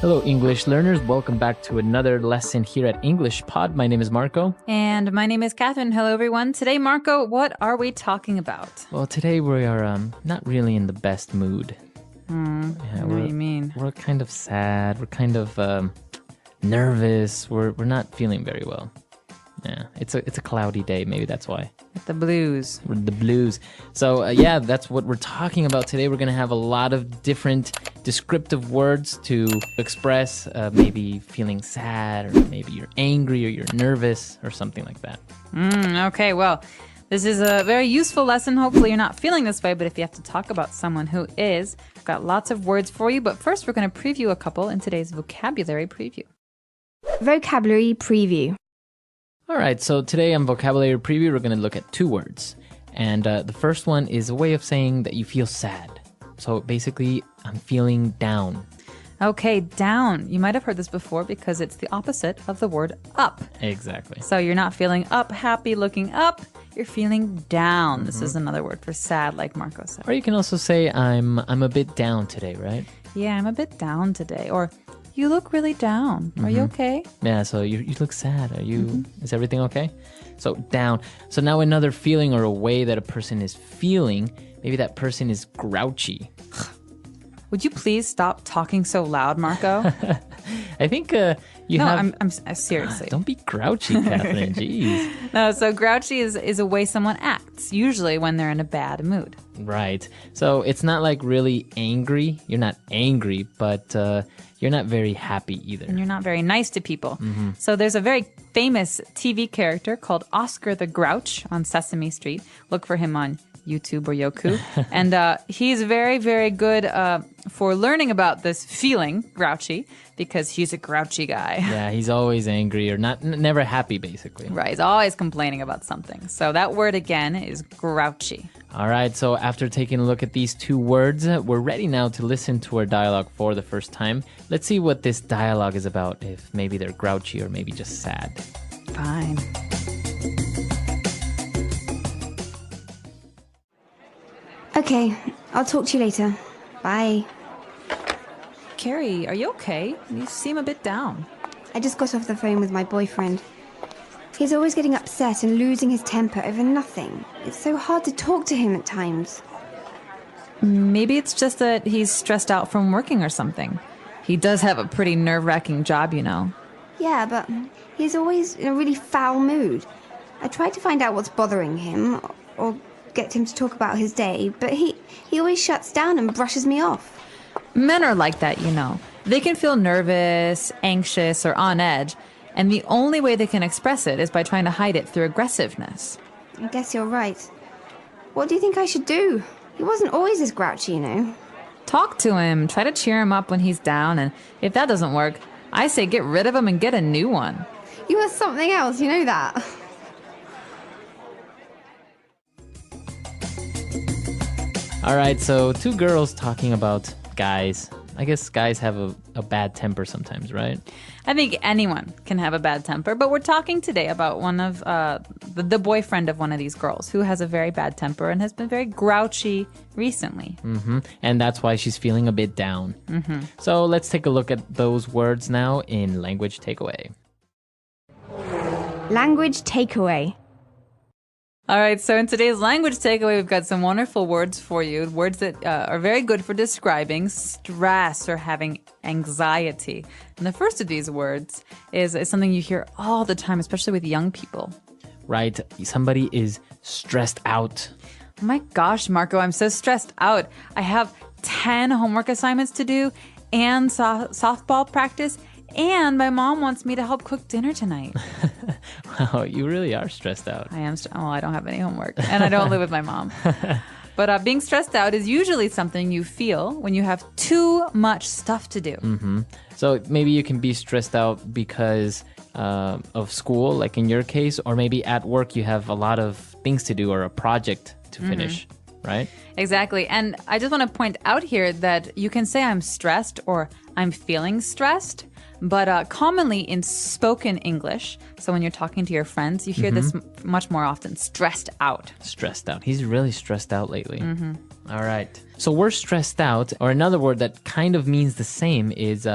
Hello, English learners. Welcome back to another lesson here at English Pod. My name is Marco. And my name is Catherine. Hello, everyone. Today, Marco, what are we talking about? Well, today we are not really in the best mood. What do you mean? We're kind of sad. We're kind of nervous. We're not feeling very well. Yeah, it's a cloudy day. Maybe that's why. The blues. The blues. So yeah, that's what we're talking about today. We're going to have a lot of different descriptive words to express maybe feeling sad, or maybe you're angry, or you're nervous, or something like that. Okay, well, this is a very useful lesson. Hopefully you're not feeling this way, but if you have to talk about someone who is, I've got lots of words for you. But first, we're going to preview a couple in today's vocabulary preview. Vocabulary preview. All right, so today on Vocabulary Preview, we're going to look at two words. And the first one is a way of saying that you feel sad. So basically, I'm feeling down. Okay, down. You might have heard this before because it's the opposite of the word up. Exactly. So you're not feeling up, happy, looking up. You're feeling down. This is another word for sad, like Marco said. Or you can also say, I'm a bit down today, right? Yeah, I'm a bit down today. Or you look really down. Are you okay? Yeah, so you look sad. Are you? Is everything okay? So down. So now another feeling or a way that a person is feeling, maybe that person is grouchy. Would you please stop talking so loud, Marco? I think you have... I'm seriously. Don't be grouchy, Catherine. Jeez. No, so grouchy is a way someone acts, usually when they're in a bad mood. Right. So it's not like really angry. You're not angry, but you're not very happy either. And you're not very nice to people. So there's a very famous TV character called Oscar the Grouch on Sesame Street. Look for him on YouTube or Yoku. And he's very, very good for learning about this feeling, grouchy, because he's a grouchy guy. Yeah, he's always angry or never happy, basically. Right, he's always complaining about something. So that word again is grouchy. All right, so after taking a look at these two words, we're ready now to listen to our dialogue for the first time. Let's see what this dialogue is about, if maybe they're grouchy or maybe just sad. Fine. Okay, I'll talk to you later. Bye. Carrie, are you okay? You seem a bit down. I just got off the phone with my boyfriend. He's always getting upset and losing his temper over nothing. It's so hard to talk to him at times. Maybe it's just that he's stressed out from working or something. He does have a pretty nerve-wracking job, you know. Yeah, but he's always in a really foul mood. I tried to find out what's bothering him, or get him to talk about his day, but he always shuts down and brushes me off. Men are like that, you know. They can feel nervous, anxious, or on edge, and the only way they can express it is by trying to hide it through aggressiveness. I guess you're right. What do you think I should do? He wasn't always this grouchy, you know. Talk to him, try to cheer him up when he's down, and if that doesn't work, I say get rid of him and get a new one. You are something else, you know that. All right, so two girls talking about guys. I guess guys have a bad temper sometimes, right? I think anyone can have a bad temper, but we're talking today about one of the boyfriend of one of these girls who has a very bad temper and has been very grouchy recently. And that's why she's feeling a bit down. So let's take a look at those words now in Language Takeaway. Language takeaway. All right, so in today's language takeaway, we've got some wonderful words for you. Words that are very good for describing stress or having anxiety. And the first of these words is something you hear all the time, especially with young people. Right, somebody is stressed out. Oh my gosh, Marco, I'm so stressed out. I have 10 homework assignments to do and softball practice, and my mom wants me to help cook dinner tonight. Wow, you really are stressed out. I am. Well, I don't have any homework, and I don't live with my mom. But being stressed out is usually something you feel when you have too much stuff to do. So maybe you can be stressed out because of school, like in your case, or maybe at work you have a lot of things to do or a project to finish, right? Exactly. And I just want to point out here that you can say I'm stressed or I'm feeling stressed. But commonly in spoken English, so when you're talking to your friends, you hear this much more often, stressed out. Stressed out. He's really stressed out lately. All right. So we're stressed out, or another word that kind of means the same is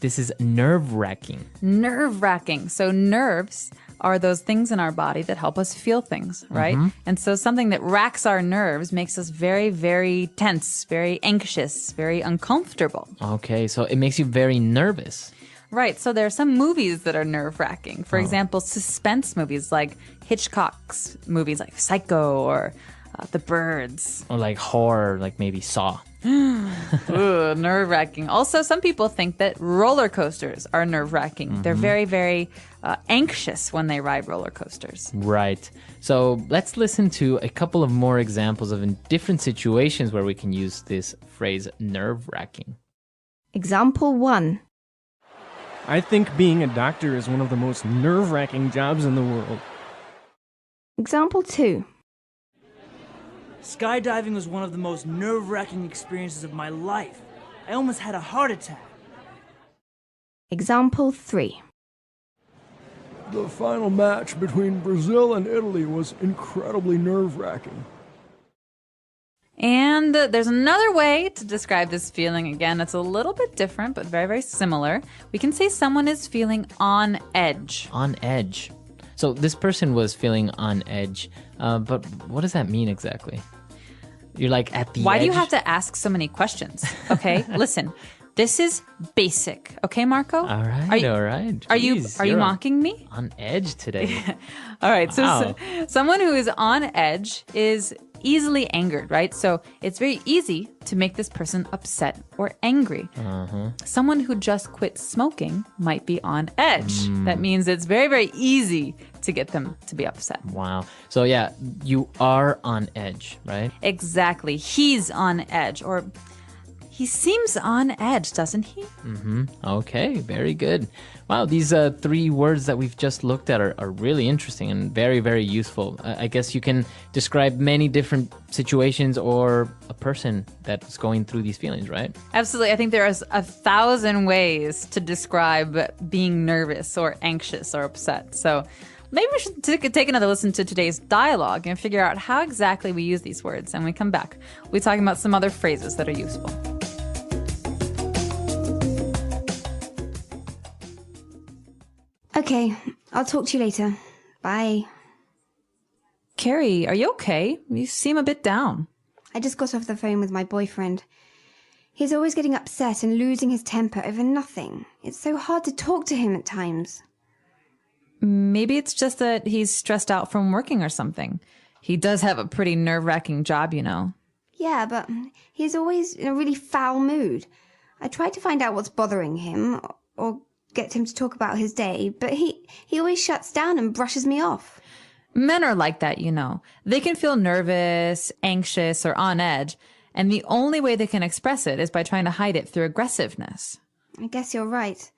This is nerve-wracking. Nerve-wracking. So nerves are those things in our body that help us feel things, right? And so something that racks our nerves makes us very, very tense, very anxious, very uncomfortable. Okay, so it makes you very nervous. Right. So there are some movies that are nerve-wracking. For example, suspense movies like Hitchcock's movies like Psycho or The Birds. Or like horror, like maybe Saw. Ooh, nerve-wracking. Also, some people think that roller coasters are nerve-wracking. They're very, very anxious when they ride roller coasters. Right. So let's listen to a couple of more examples of in different situations where we can use this phrase nerve-wracking. Example 1. I think being a doctor is one of the most nerve-wracking jobs in the world. Example 2. Skydiving was one of the most nerve-wracking experiences of my life. I almost had a heart attack. Example 3. The final match between Brazil and Italy was incredibly nerve-wracking. And there's another way to describe this feeling. Again, it's a little bit different, but very, very similar. We can say someone is feeling on edge. On edge. So this person was feeling on edge, but what does that mean exactly? You're like at the edge? Why do you have to ask so many questions? Okay, listen. This is basic. Okay, Marco? All right, all right. Are you Jeez, mocking me? on edge today? All right, Wow. so someone who is on edge is easily angered, right? So it's very easy to make this person upset or angry. Someone who just quit smoking might be on edge. That means it's very, very easy to get them to be upset. Wow. So yeah, you are on edge, right? Exactly. He's on edge, or he seems on edge, doesn't he? Okay, very good. Wow, these 3 words that we've just looked at are really interesting and very, very useful. I guess you can describe many different situations or a person that's going through these feelings, right? Absolutely. I think there is 1,000 ways to describe being nervous or anxious or upset. So maybe we should take another listen to today's dialogue and figure out how exactly we use these words. And when we come back, we'll be talking about some other phrases that are useful. Okay, I'll talk to you later. Bye. Carrie, are you okay? You seem a bit down. I just got off the phone with my boyfriend. He's always getting upset and losing his temper over nothing. It's so hard to talk to him at times. Maybe it's just that he's stressed out from working or something. He does have a pretty nerve-wracking job, you know. Yeah, but he's always in a really foul mood. I tried to find out what's bothering him or get him to talk about his day, but he always shuts down and brushes me off. Men are like that, you know. They can feel nervous, anxious, or on edge, and the only way they can express it is by trying to hide it through aggressiveness. I guess you're right.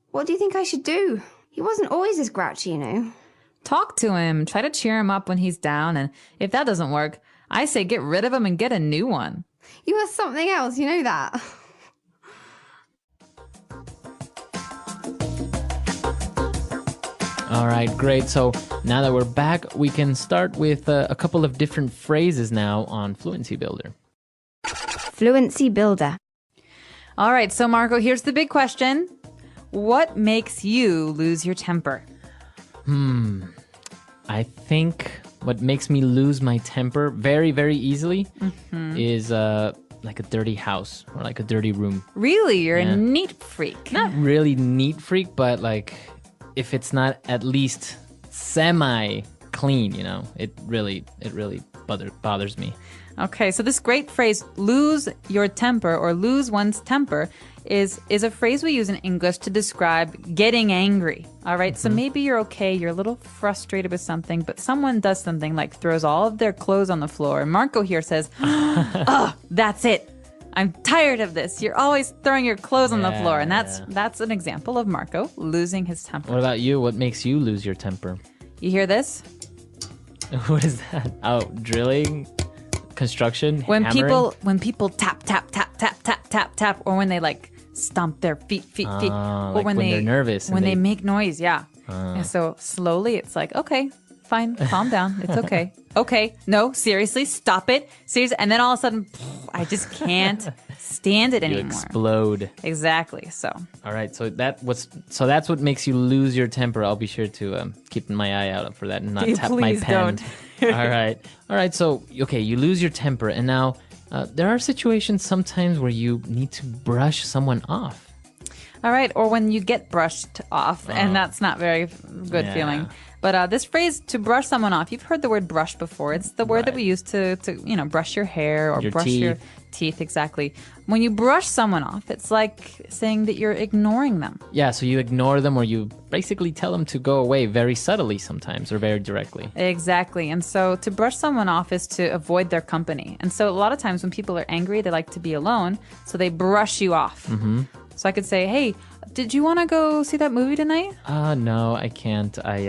What do you think I should do? He wasn't always this grouchy, you know. Talk to him, try to cheer him up when he's down, and if that doesn't work, I say get rid of him and get a new one. You are something else, you know that. All right, great. So now that we're back, we can start with a couple of different phrases now on Fluency Builder. Fluency Builder. All right, so Marco, here's the big question. What makes you lose your temper? I think what makes me lose my temper very, very easily is like a dirty house or like a dirty room. Really? You're a neat freak. Not really neat freak, but like if it's not at least semi clean, you know, it really bothers me. Okay, so this great phrase, lose your temper or lose one's temper, is a phrase we use in English to describe getting angry. All right, so maybe you're okay, you're a little frustrated with something, but someone does something like throws all of their clothes on the floor. And Marco here says, oh, that's it. I'm tired of this. You're always throwing your clothes on the floor. And that's an example of Marco losing his temper. What about you? What makes you lose your temper? You hear this? What is that? Oh, drilling? Construction? When hammering? people tap, tap, tap, tap, tap, tap, tap, or when they like stomp their feet, or like when they're nervous. When they make noise, yeah. And so slowly it's like, okay, fine. Calm down. It's okay. Okay. No, seriously, stop it. Seriously. And then all of a sudden, I just can't stand it You anymore. explode. Exactly. So, All right, so that's what makes you lose your temper. I'll be sure to keep my eye out for that and not tap my Please pen. don't. All right. So okay, you lose your temper, and now there are situations sometimes where you need to brush someone off. all right. Or when you get brushed off, and that's not very good Yeah. feeling. But this phrase, to brush someone off, you've heard the word brush before. It's the word that we use to brush your hair or Your brush your teeth. Exactly. When you brush someone off, it's like saying that you're ignoring them. Yeah, so you ignore them or you basically tell them to go away very subtly sometimes or very directly. Exactly. And so to brush someone off is to avoid their company. And so a lot of times when people are angry, they like to be alone. So they brush you off. Mm-hmm. So I could say, hey, did you want to go see that movie tonight? No, I can't. I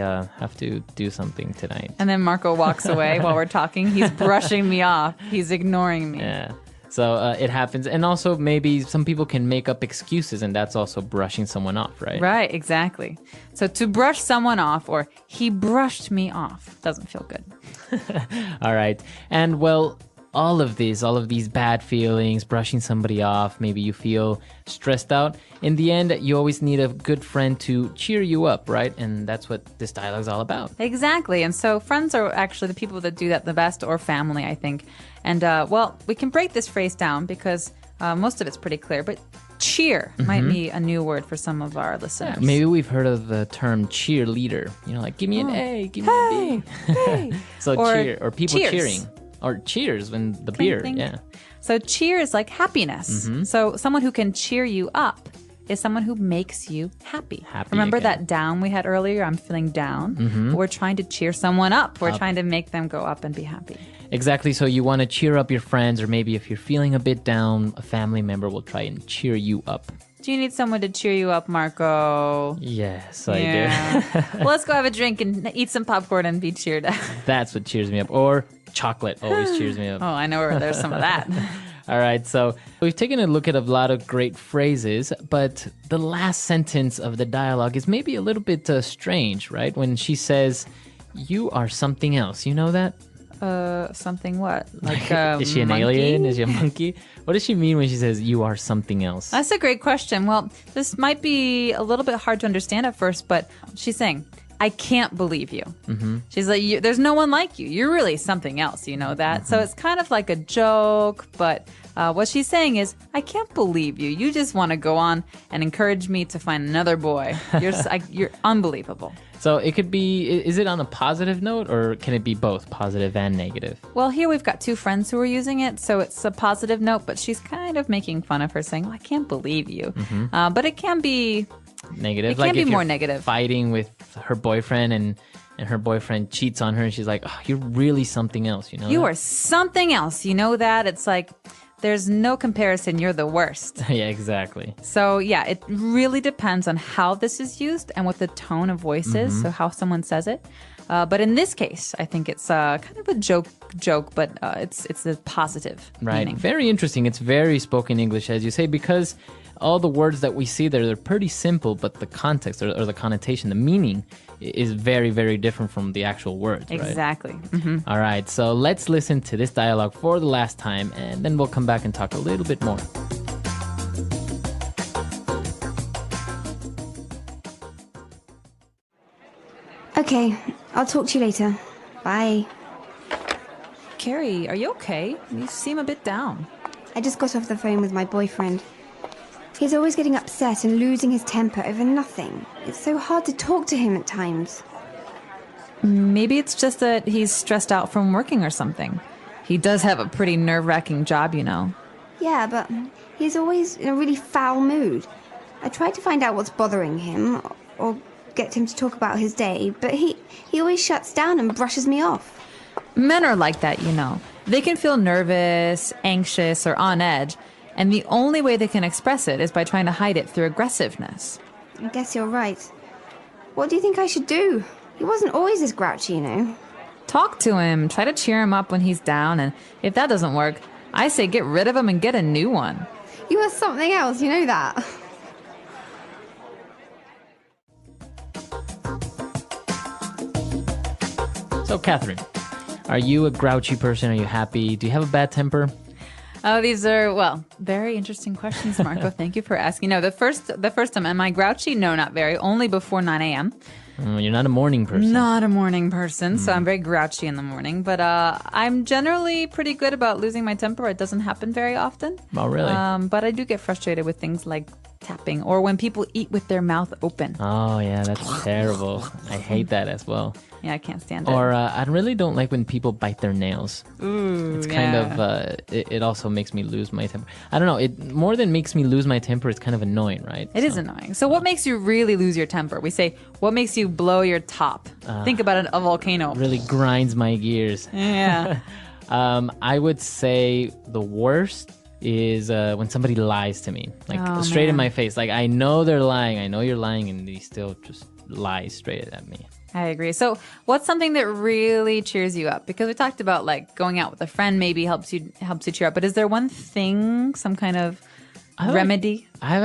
have to do something tonight. And then Marco walks away while we're talking. He's brushing me off. He's ignoring me. Yeah. So it happens. And also maybe some people can make up excuses, and that's also brushing someone off, right? Right, exactly. So to brush someone off or he brushed me off doesn't feel good. All right. And well, all of these bad feelings, brushing somebody off, maybe you feel stressed out. In the end, you always need a good friend to cheer you up, right? And that's what this dialogue is all about. Exactly. And so friends are actually the people that do that the best, or family, I think. And well, we can break this phrase down because most of it's pretty clear, but cheer might be a new word for some of our listeners. Yeah, maybe we've heard of the term cheerleader. Like, give me an A, give me a B. Hey. So Or cheer, or people cheers. cheering. Or cheers when the beer, Clink, clink. yeah. So cheer is like happiness. So someone who can cheer you up is someone who makes you happy. Remember again. that down we had earlier? I'm feeling down. We're trying to cheer someone up. We're trying to make them go up and be happy. Exactly. So you want to cheer up your friends, or maybe if you're feeling a bit down, a family member will try and cheer you up. Do you need someone to cheer you up, Marco? Yes, I Yeah. do. Well, let's go have a drink and eat some popcorn and be cheered up. That's what cheers me up. Or chocolate always cheers me up. Oh, I know where there's some of that. All right, so we've taken a look at a lot of great phrases, but the last sentence of the dialogue is maybe a little bit strange, right? When she says, "You are something else." You know that? Something what? Like Is she an monkey? alien? Is she a monkey? What does she mean when she says, "You are something else"? That's a great question. Well, this might be a little bit hard to understand at first, but she's saying, I can't believe you. Mm-hmm. She's like, there's no one like you. You're really something else, you know that? So it's kind of like a joke, but what she's saying is, I can't believe you. You just want to go on and encourage me to find another boy. You're unbelievable. So it could be, is it on a positive note, or can it be both positive and negative? Well, here we've got two friends who are using it, so it's a positive note, but she's kind of making fun of her, saying, I can't believe you. But it can be Negative. It like can be if more you're negative. Fighting with her boyfriend and her boyfriend cheats on her and she's like, oh, you're really something else, you know? You that? are something else. You know that? It's like there's no comparison. You're the worst. Yeah, exactly. So, yeah, it really depends on how this is used and what the tone of voice is, so how someone says it. But in this case, I think it's kind of a joke, but it's a positive Right. meaning. Very interesting. It's very spoken English, as you say, because all the words that we see there, they're pretty simple, but the context or the connotation, the meaning is very, very different from the actual words, right? Exactly. All right, so let's listen to this dialogue for the last time, and then we'll come back and talk a little bit more. Okay, I'll talk to you later. Bye. Carrie, are you okay? You seem a bit down. I just got off the phone with my boyfriend. He's always getting upset and losing his temper over nothing. It's so hard to talk to him at times. Maybe it's just that he's stressed out from working or something. He does have a pretty nerve-wracking job, you know. Yeah, but he's always in a really foul mood. I tried to find out what's bothering him or get him to talk about his day, but he always shuts down and brushes me off. Men are like that, you know. They can feel nervous, anxious, or on edge, and the only way they can express it is by trying to hide it through aggressiveness. I guess you're right. What do you think I should do? He wasn't always this grouchy, you know. Talk to him, try to cheer him up when he's down, and if that doesn't work, I say get rid of him and get a new one. You are something else, you know that. So, Catherine, are you a grouchy person? Are you happy? Do you have a bad temper? Oh, these are, well, very interesting questions, Marco. Thank you for asking. No, the first time, am I grouchy? No, not very. Only before 9 a.m. You're not a morning person. Not a morning person, so I'm very grouchy in the morning. But I'm generally pretty good about losing my temper. It doesn't happen very often. Oh, really? But I do get frustrated with things like tapping or when people eat with their mouth open. Oh, yeah, that's terrible. I hate that as well. Yeah, I can't stand it. Or I really don't like when people bite their nails. Ooh, It's kind of, it also makes me lose my temper. I don't know, it more than makes me lose my temper, it's kind of annoying, right? It is annoying. So what makes you really lose your temper? We say, what makes you blow your top? Think about a volcano. Really grinds my gears. Yeah. I would say the worst is when somebody lies to me, like straight in my face. Like, I know they're lying. I know you're lying, and they still just lie straight at me. I agree. So what's something that really cheers you up? Because we talked about like going out with a friend maybe helps you cheer up. But is there one thing, some kind of remedy? I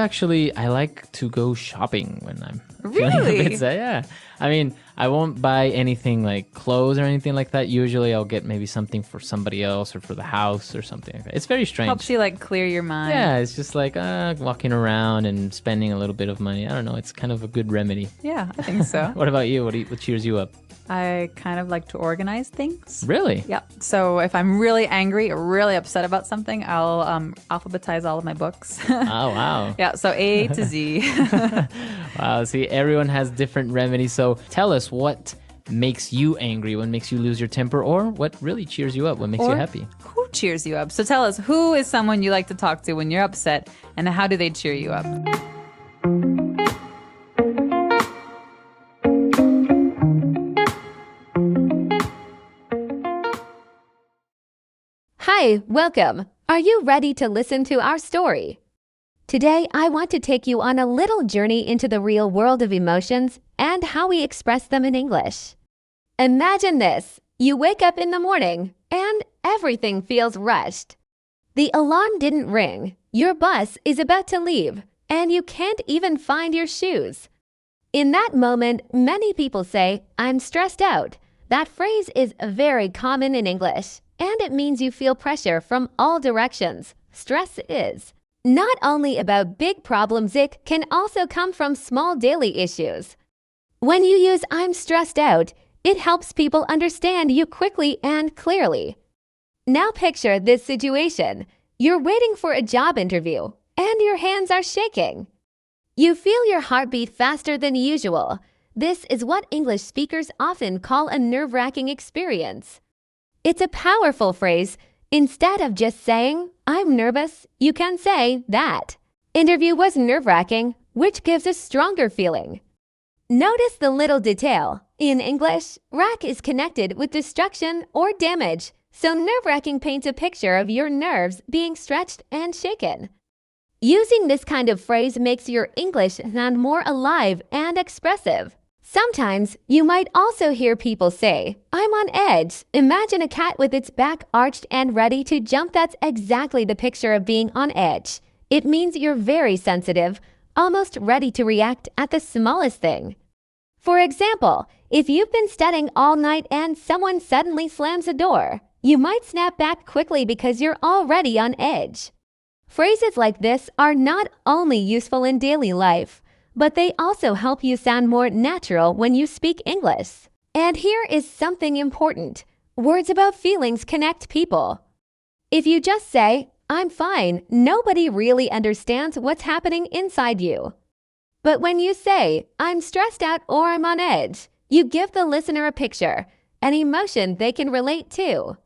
like to go shopping when I'm feeling a Really? bit sad. Yeah. I mean, I won't buy anything like clothes or anything like that. Usually I'll get maybe something for somebody else or for the house or something like that. It's very strange. Helps you like clear your mind. Yeah, it's just like walking around and spending a little bit of money. I don't know. It's kind of a good remedy. Yeah, I think so. What about you? What cheers you up? I kind of like to organize things. Really? Yeah. So if I'm really angry or really upset about something, I'll alphabetize all of my books. Oh, wow. Yeah. So A to Z. Wow. See, everyone has different remedies. So tell us what makes you angry, what makes you lose your temper, or what really cheers you up, what makes you Or happy. Who cheers you up? So tell us, who is someone you like to talk to when you're upset, and how do they cheer you up? Hi, welcome. Are you ready to listen to our story? Today, I want to take you on a little journey into the real world of emotions and how we express them in English. Imagine this. You wake up in the morning and everything feels rushed. The alarm didn't ring, your bus is about to leave, and you can't even find your shoes. In that moment, many people say, "I'm stressed out." That phrase is very common in English, and it means you feel pressure from all directions. Stress is not only about big problems, it can also come from small daily issues. When you use "I'm stressed out," it helps people understand you quickly and clearly. Now picture this situation. You're waiting for a job interview, and your hands are shaking. You feel your heartbeat faster than usual. This is what English speakers often call a nerve-wracking experience. It's a powerful phrase. Instead of just saying, "I'm nervous," you can say that interview was nerve-wracking, which gives a stronger feeling. Notice the little detail. In English, rack is connected with destruction or damage, so nerve-wracking paints a picture of your nerves being stretched and shaken. Using this kind of phrase makes your English sound more alive and expressive. Sometimes you might also hear people say, "I'm on edge." Imagine a cat with its back arched and ready to jump. That's exactly the picture of being on edge. It means you're very sensitive, almost ready to react at the smallest thing. For example, if you've been studying all night and someone suddenly slams a door, you might snap back quickly because you're already on edge. Phrases like this are not only useful in daily life, but they also help you sound more natural when you speak English. And here is something important. Words about feelings connect people. If you just say, "I'm fine," nobody really understands what's happening inside you. But when you say, "I'm stressed out" or "I'm on edge," you give the listener a picture, an emotion they can relate to.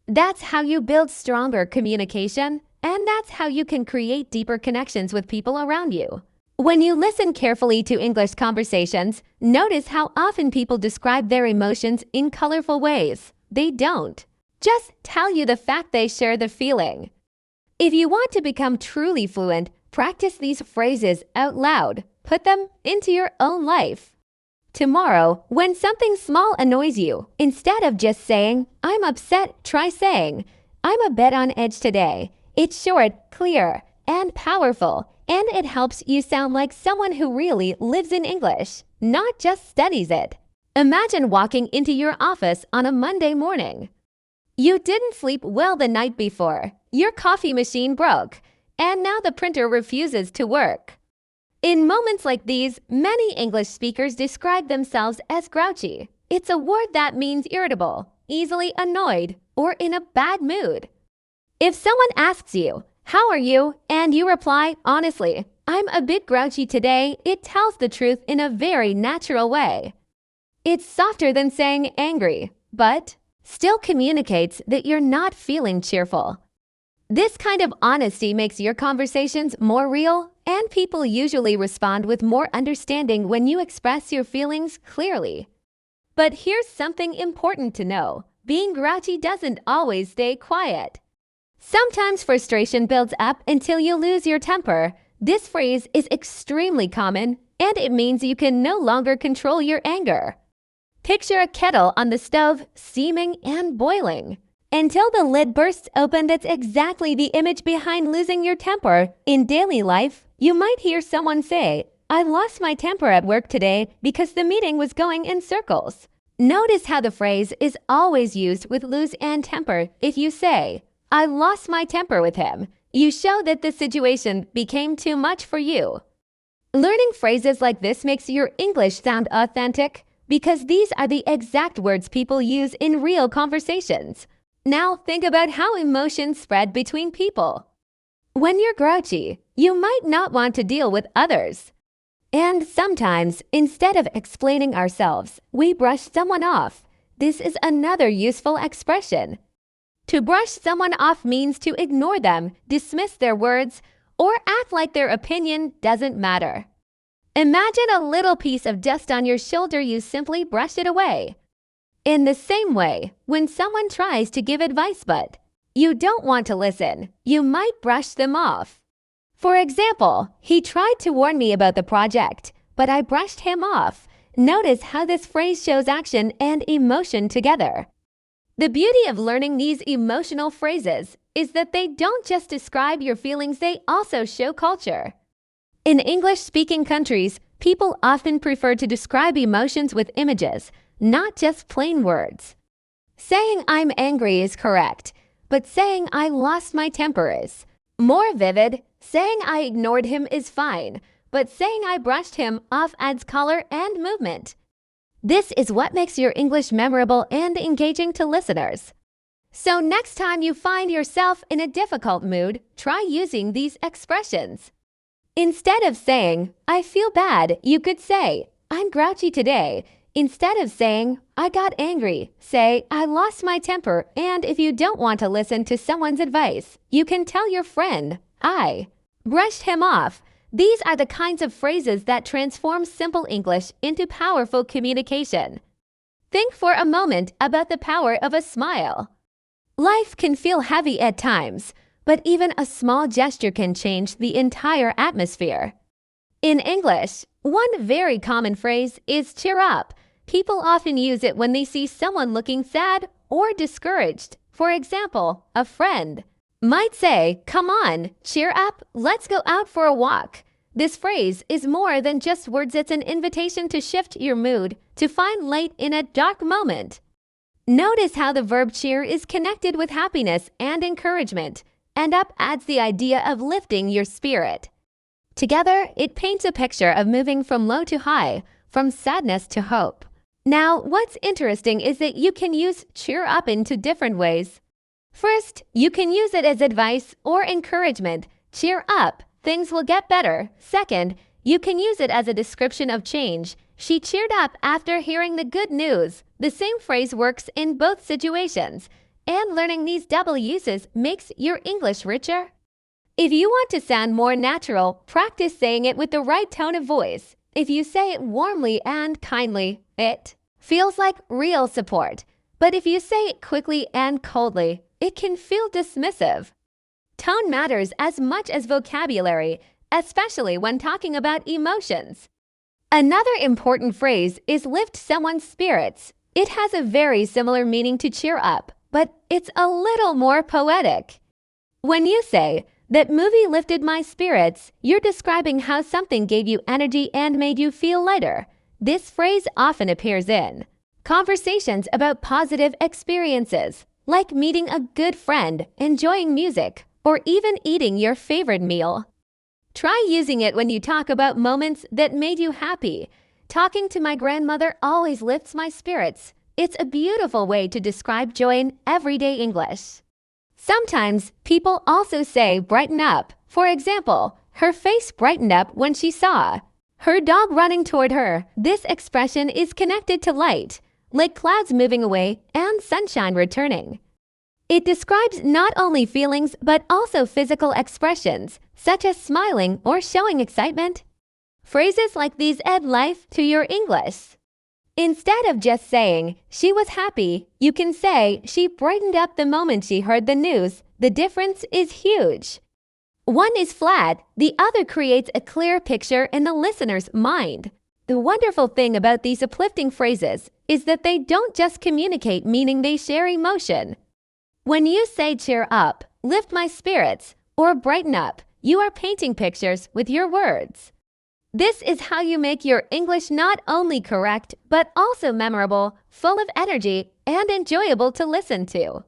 That's how you build stronger communication, and that's how you can create deeper connections with people around you. When you listen carefully to English conversations, notice how often people describe their emotions in colorful ways. They don't just tell you the fact, they share the feeling. If you want to become truly fluent, practice these phrases out loud. Put them into your own life. Tomorrow, when something small annoys you, instead of just saying, "I'm upset," try saying, "I'm a bit on edge today." It's short, clear, and powerful, and it helps you sound like someone who really lives in English, not just studies it. Imagine walking into your office on a Monday morning. You didn't sleep well the night before, your coffee machine broke, and now the printer refuses to work. In moments like these, many English speakers describe themselves as grouchy. It's a word that means irritable, easily annoyed, or in a bad mood. If someone asks you, "How are you?" and you reply, "Honestly, I'm a bit grouchy today," it tells the truth in a very natural way. It's softer than saying angry, but still communicates that you're not feeling cheerful. This kind of honesty makes your conversations more real, and people usually respond with more understanding when you express your feelings clearly. But here's something important to know. Being grouchy doesn't always stay quiet. Sometimes frustration builds up until you lose your temper. This phrase is extremely common, and it means you can no longer control your anger. Picture a kettle on the stove, steaming and boiling. Until the lid bursts open, that's exactly the image behind losing your temper. In daily life, you might hear someone say, "I lost my temper at work today because the meeting was going in circles." Notice how the phrase is always used with lose and temper. If you say, "I lost my temper with him," you show that the situation became too much for you. Learning phrases like this makes your English sound authentic because these are the exact words people use in real conversations. Now think about how emotions spread between people. When you're grouchy, you might not want to deal with others. And sometimes, instead of explaining ourselves, we brush someone off. This is another useful expression. To brush someone off means to ignore them, dismiss their words, or act like their opinion doesn't matter. Imagine a little piece of dust on your shoulder, you simply brush it away. In the same way, when someone tries to give advice but you don't want to listen, you might brush them off. For example, "He tried to warn me about the project, but I brushed him off." Notice how this phrase shows action and emotion together. The beauty of learning these emotional phrases is that they don't just describe your feelings, they also show culture. In English-speaking countries, people often prefer to describe emotions with images, not just plain words. Saying "I'm angry" is correct, but saying "I lost my temper" is more vivid. Saying "I ignored him" is fine, but saying "I brushed him off" adds color and movement. This is what makes your English memorable and engaging to listeners. So next time you find yourself in a difficult mood, try using these expressions. Instead of saying, "I feel bad," you could say, "I'm grouchy today." Instead of saying, "I got angry," say, "I lost my temper." And if you don't want to listen to someone's advice, you can tell your friend, "I brushed him off." These are the kinds of phrases that transform simple English into powerful communication. Think for a moment about the power of a smile. Life can feel heavy at times, but even a small gesture can change the entire atmosphere. In English, one very common phrase is "cheer up." People often use it when they see someone looking sad or discouraged. For example, a friend might say, "Come on, cheer up, let's go out for a walk." This phrase is more than just words, it's an invitation to shift your mood, to find light in a dark moment. Notice how the verb cheer is connected with happiness and encouragement, and up adds the idea of lifting your spirit. Together, it paints a picture of moving from low to high, from sadness to hope. Now, what's interesting is that you can use cheer up in two different ways. First, you can use it as advice or encouragement. "Cheer up, things will get better." Second, you can use it as a description of change. "She cheered up after hearing the good news." The same phrase works in both situations, and learning these double uses makes your English richer. If you want to sound more natural, practice saying it with the right tone of voice. If you say it warmly and kindly, it feels like real support. But if you say it quickly and coldly, it can feel dismissive. Tone matters as much as vocabulary, especially when talking about emotions. Another important phrase is lift someone's spirits. It has a very similar meaning to cheer up, but it's a little more poetic. When you say, "That movie lifted my spirits," you're describing how something gave you energy and made you feel lighter. This phrase often appears in conversations about positive experiences, like meeting a good friend, enjoying music, or even eating your favorite meal. Try using it when you talk about moments that made you happy. Talking to my grandmother always lifts my spirits. It's a beautiful way to describe joy in everyday English. Sometimes people also say brighten up. For example, her face brightened up when she saw her dog running toward her. This expression is connected to light, like clouds moving away and sunshine returning. It describes not only feelings but also physical expressions, such as smiling or showing excitement. Phrases like these add life to your English. Instead of just saying, she was happy, you can say, she brightened up the moment she heard the news. The difference is huge. One is flat, the other creates a clear picture in the listener's mind. The wonderful thing about these uplifting phrases is that they don't just communicate meaning, they share emotion. When you say cheer up, lift my spirits, or brighten up, you are painting pictures with your words. This is how you make your English not only correct, but also memorable, full of energy, and enjoyable to listen to.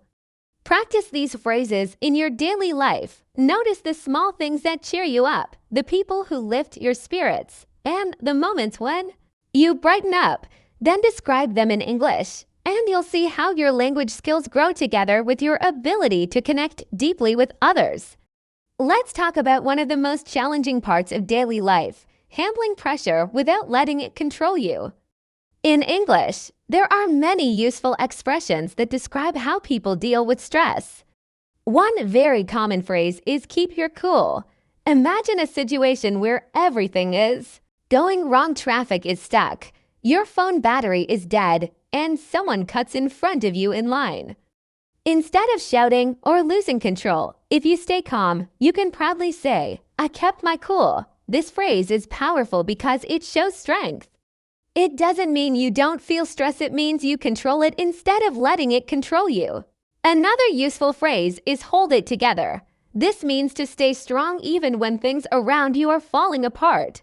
Practice these phrases in your daily life. Notice the small things that cheer you up, the people who lift your spirits, and the moments when you brighten up. Then describe them in English, and you'll see how your language skills grow together with your ability to connect deeply with others. Let's talk about one of the most challenging parts of daily life: handling pressure without letting it control you. In English, there are many useful expressions that describe how people deal with stress. One very common phrase is keep your cool. Imagine a situation where everything is going wrong. Traffic is stuck, your phone battery is dead, and someone cuts in front of you in line. Instead of shouting or losing control, if you stay calm, you can proudly say, I kept my cool. This phrase is powerful because it shows strength. It doesn't mean you don't feel stress, it means you control it instead of letting it control you. Another useful phrase is hold it together. This means to stay strong even when things around you are falling apart.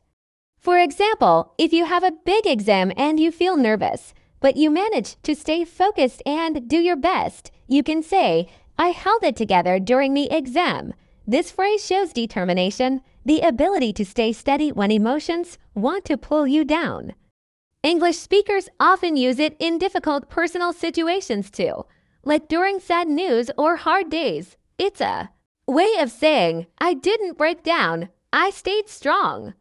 For example, if you have a big exam and you feel nervous, but you manage to stay focused and do your best, you can say, I held it together during the exam. This phrase shows determination, the ability to stay steady when emotions want to pull you down. English speakers often use it in difficult personal situations too, like during sad news or hard days. It's a way of saying, I didn't break down, I stayed strong.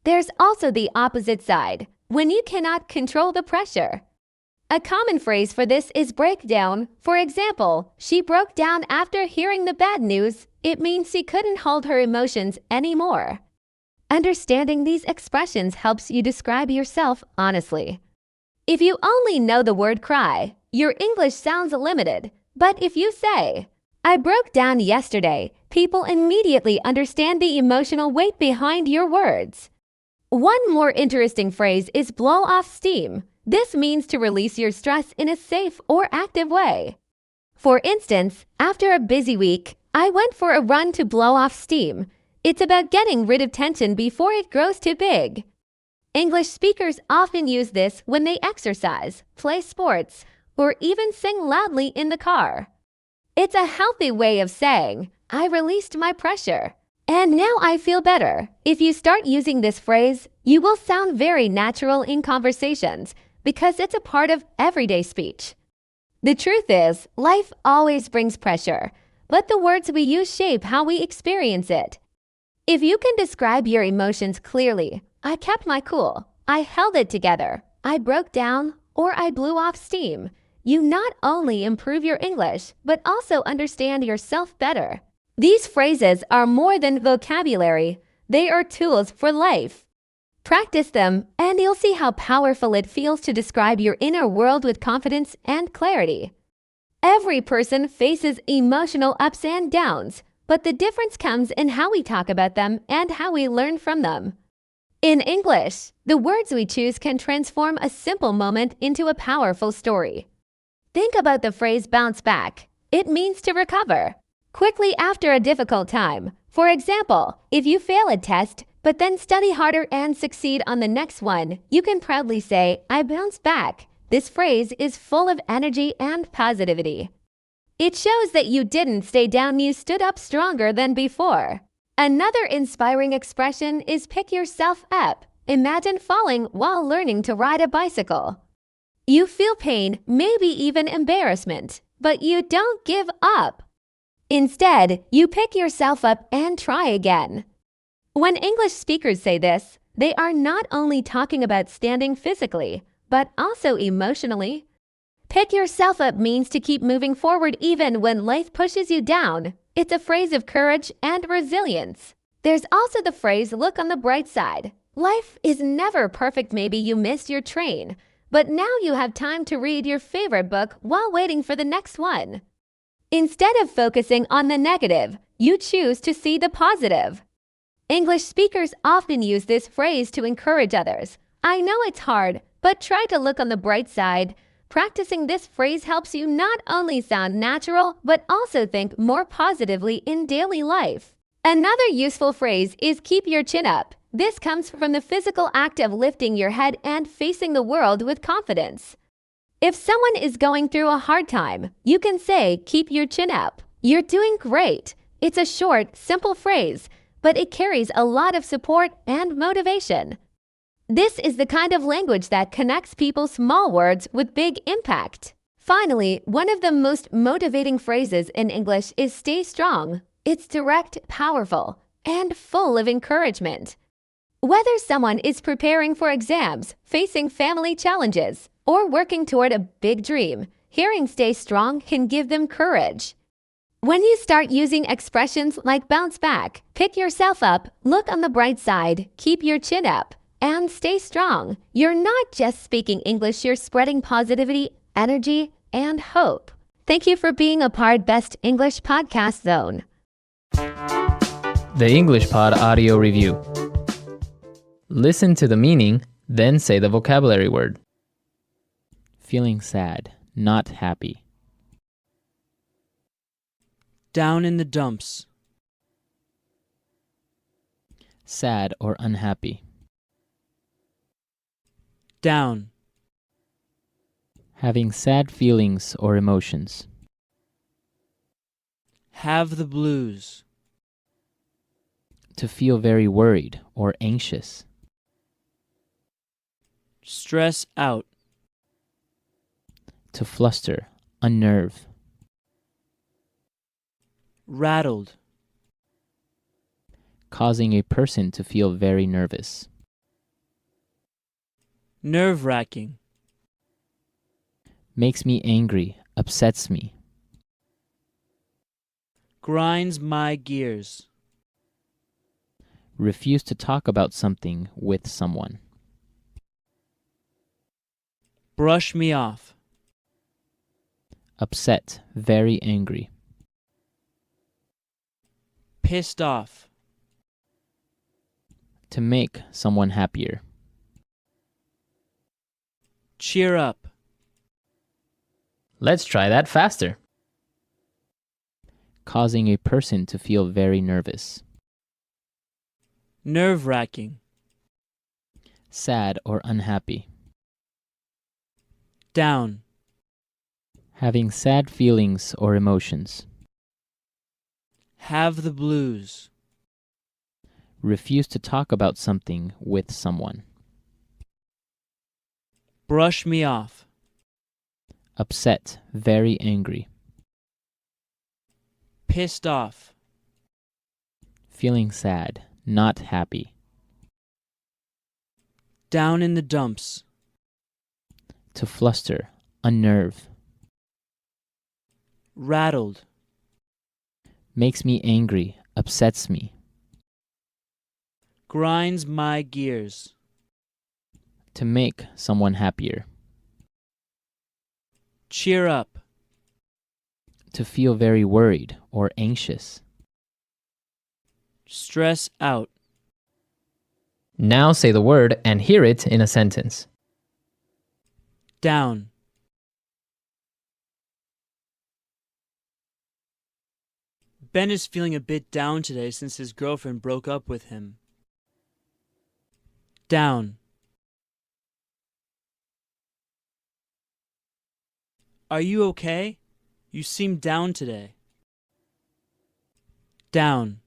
There's also the opposite side, when you cannot control the pressure. A common phrase for this is breakdown. For example, she broke down after hearing the bad news. It means she couldn't hold her emotions anymore. Understanding these expressions helps you describe yourself honestly. If you only know the word cry, your English sounds limited. But if you say, I broke down yesterday, people immediately understand the emotional weight behind your words. One more interesting phrase is blow off steam. This means to release your stress in a safe or active way. For instance, after a busy week, I went for a run to blow off steam. It's about getting rid of tension before it grows too big. English speakers often use this when they exercise, play sports, or even sing loudly in the car. It's a healthy way of saying, I released my pressure, and now I feel better. If you start using this phrase, you will sound very natural in conversations because it's a part of everyday speech. The truth is, life always brings pressure, but the words we use shape how we experience it. If you can describe your emotions clearly, I kept my cool, I held it together, I broke down, or I blew off steam, you not only improve your English, but also understand yourself better. These phrases are more than vocabulary, they are tools for life. Practice them, and you'll see how powerful it feels to describe your inner world with confidence and clarity. Every person faces emotional ups and downs, but the difference comes in how we talk about them and how we learn from them. In English, the words we choose can transform a simple moment into a powerful story. Think about the phrase bounce back. It means to recover quickly after a difficult time. For example, if you fail a test, but then study harder and succeed on the next one, you can proudly say, I bounced back. This phrase is full of energy and positivity. It shows that you didn't stay down, you stood up stronger than before. Another inspiring expression is pick yourself up. Imagine falling while learning to ride a bicycle. You feel pain, maybe even embarrassment, but you don't give up. Instead, you pick yourself up and try again. When English speakers say this, they are not only talking about standing physically, but also emotionally. Pick yourself up means to keep moving forward even when life pushes you down. It's a phrase of courage and resilience. There's also the phrase, look on the bright side. Life is never perfect. Maybe you missed your train, but now you have time to read your favorite book while waiting for the next one. Instead of focusing on the negative, you choose to see the positive. English speakers often use this phrase to encourage others. I know it's hard, but try to look on the bright side. Practicing this phrase helps you not only sound natural, but also think more positively in daily life. Another useful phrase is keep your chin up. This comes from the physical act of lifting your head and facing the world with confidence. If someone is going through a hard time, you can say, keep your chin up. You're doing great. It's a short, simple phrase, but it carries a lot of support and motivation. This is the kind of language that connects people's small words with big impact. Finally, one of the most motivating phrases in English is stay strong. It's direct, powerful, and full of encouragement. Whether someone is preparing for exams, facing family challenges, or working toward a big dream, hearing stay strong can give them courage. When you start using expressions like bounce back, pick yourself up, look on the bright side, keep your chin up, and stay strong, you're not just speaking English, you're spreading positivity, energy, and hope. Thank you for being a part Best English Podcast Zone. The English Pod Audio Review. Listen to the meaning, then say the vocabulary word. Feeling sad, not happy. Down in the dumps. Sad or unhappy. Down. Having sad feelings or emotions. Have the blues. To feel very worried or anxious. Stress out. To fluster, unnerve. Rattled. Causing a person to feel very nervous. Nerve-wracking. Makes me angry, upsets me. Grinds my gears. Refuse to talk about something with someone. Brush me off. Upset, very angry. Pissed off. To make someone happier. Cheer up. Let's try that faster. Causing a person to feel very nervous. Nerve-wracking. Sad or unhappy. Down. Having sad feelings or emotions. Have the blues. Refuse to talk about something with someone. Brush me off. Upset, very angry. Pissed off. Feeling sad, not happy. Down in the dumps. To fluster, unnerve. Rattled. Makes me angry, upsets me. Grinds my gears. To make someone happier. Cheer up. To feel very worried or anxious. Stress out. Now say the word and hear it in a sentence. Down. Ben is feeling a bit down today since his girlfriend broke up with him. Down. Are you okay? You seem down today. Down.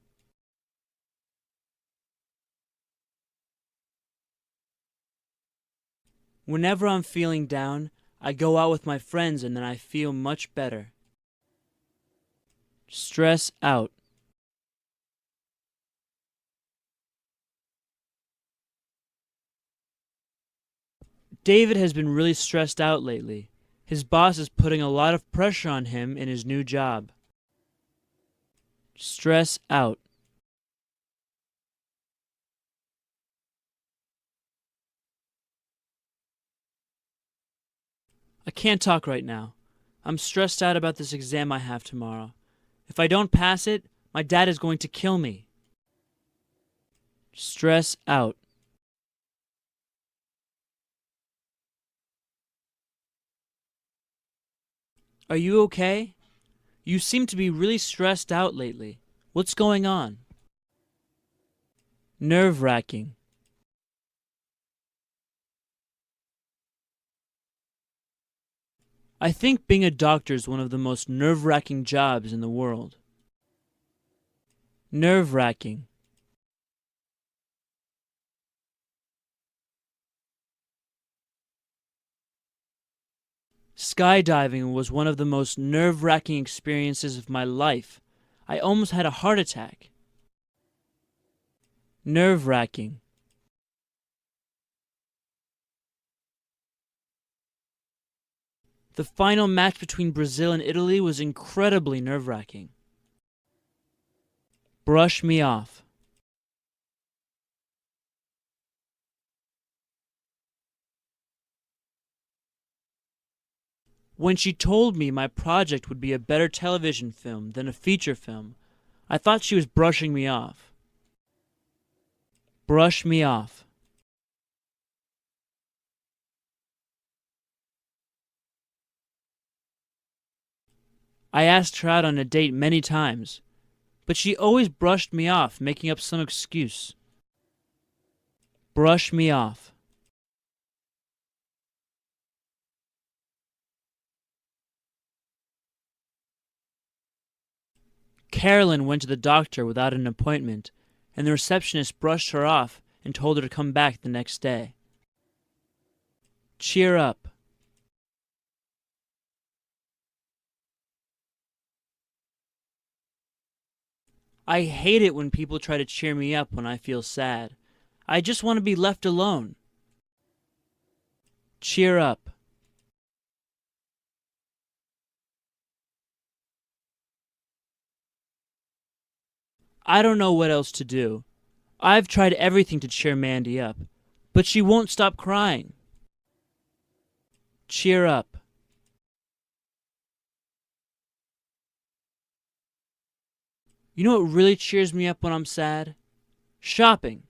Whenever I'm feeling down, I go out with my friends and then I feel much better. Stress out. David has been really stressed out lately. His boss is putting a lot of pressure on him in his new job. Stress out. I can't talk right now. I'm stressed out about this exam I have tomorrow. If I don't pass it, my dad is going to kill me. Stress out. Are you okay? You seem to be really stressed out lately. What's going on? Nerve-wracking. I think being a doctor is one of the most nerve-wracking jobs in the world. Nerve-wracking. Skydiving was one of the most nerve-wracking experiences of my life. I almost had a heart attack. Nerve-wracking. The final match between Brazil and Italy was incredibly nerve-wracking. Brush me off. When she told me my project would be a better television film than a feature film, I thought she was brushing me off. Brush me off. I asked her out on a date many times, but she always brushed me off, making up some excuse. Brush me off. Carolyn went to the doctor without an appointment, and the receptionist brushed her off and told her to come back the next day. Cheer up. I hate it when people try to cheer me up when I feel sad. I just want to be left alone. Cheer up. I don't know what else to do. I've tried everything to cheer Mandy up, but she won't stop crying. Cheer up. You know what really cheers me up when I'm sad? Shopping.